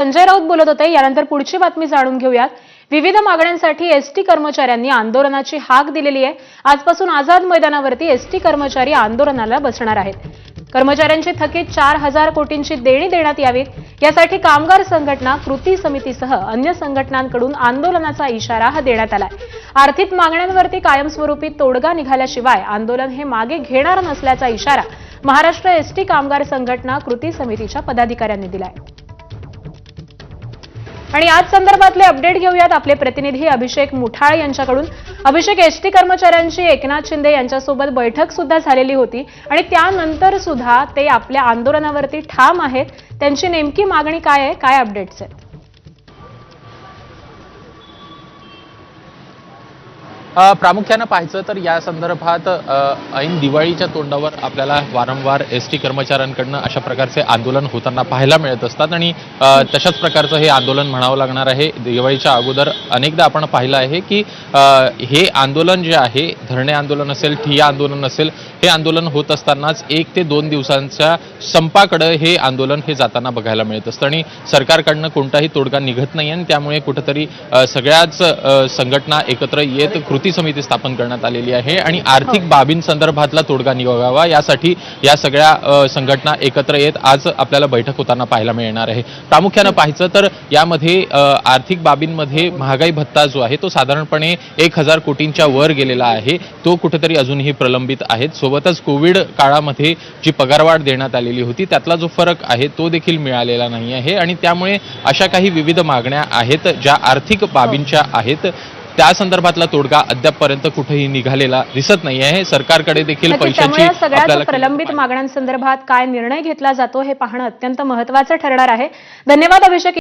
संजय राऊत बोलत होते। यानंतर पुढची बातमी जाणून घेऊयात। विविध मागण्यांसाठी एसटी कर्मचाऱ्यांनी आंदोलनाची हाक दिलेली आहे। आजपासून आझाद मैदानावरती एसटी कर्मचारी आंदोलनाला बसणार आहेत। कर्मचाऱ्यांची थकीत 4,000 कोटींची देणी देण्यात यावीत यासाठी कामगार संघटना, कृती समितीसह अन्य संघटनांकडून आंदोलनाचा इशारा देण्यात आलाय। आर्थिक मागण्यांवरती कायमस्वरूपी तोडगा निघाल्याशिवाय आंदोलन हे मागे घेणार नसल्याचा इशारा महाराष्ट्र एसटी कामगार संघटना कृती समितीच्या पदाधिकाऱ्यांनी दिलाय। आणि आज संदर्भातले अपडेट घेऊयात आपले प्रतिनिधी अभिषेक मुठाळे यांच्याकडून। अभिषेक, एसटी कर्मचाऱ्यांची एकनाथ शिंदे यांच्यासोबत बैठक सुद्धा झालेली होती आणि त्यानंतर सुद्धा ते आपल्या आंदोलनावरती ठाम आहेत। त्यांची नेमकी मागणी काय आहे, काय अपडेट्स आहेत? प्रामुख्याने पाहायचं तर या संदर्भात ऐन दिवाळीच्या तोंडावर आपल्याला वारंवार एसटी कर्मचाऱ्यांकडून अशा प्रकारचे आंदोलन होताना पाहायला मिळत असतात आणि तशाच प्रकारचं हे आंदोलन म्हणावं लागणार आहे। दिवाळीच्या अगोदर अनेकदा आपण पाहिलं आहे की हे आंदोलन जे आहे, धरणे आंदोलन असेल, ठिय्या आंदोलन असेल, हे आंदोलन होत असतानाच 1 ते 2 दिवसांच्या संपाकडे हे आंदोलन हे जाताना बघायला मिळत असतं आणि सरकारकडनं कोणताही तोडगा निघत नाही आणि त्यामुळे कुठेतरी सगळ्याच संघटना एकत्र येत कृती समिती स्थापन करण्यात आलेली आहे आणि आर्थिक बाबींसंदर्भातला तोडगा निघावा यासाठी या सगळ्या संघटना एकत्र येत आज आपल्याला बैठक होताना पाहायला मिळणार आहे। प्रामुख्याने पाहायचं तर यामध्ये आर्थिक बाबींमध्ये महागाई भत्ता जो आहे तो साधारणपणे 1,000 कोटींच्या वर गेलेला आहे, तो कुठेतरी अजूनही प्रलंबित आहे। सोबतच कोविड काळामध्ये जी पगारवाढ देण्यात आलेली होती त्यातला जो फरक आहे तो देखील मिळालेला नाही आहे आणि त्यामुळे अशा काही विविध मागण्या आहेत ज्या आर्थिक बाबींच्या आहेत, त्या संदर्भातला तोडगा अद्यापपर्यंत कुठेही निघालेला दिसत नाही आहे। सरकारकडे देखील पैशाची सगळ्यात प्रलंबित मागण्यांसंदर्भात काय निर्णय घेतला जातो हे पाहणं अत्यंत महत्त्वाचं ठरणार आहे। धन्यवाद अभिषेक।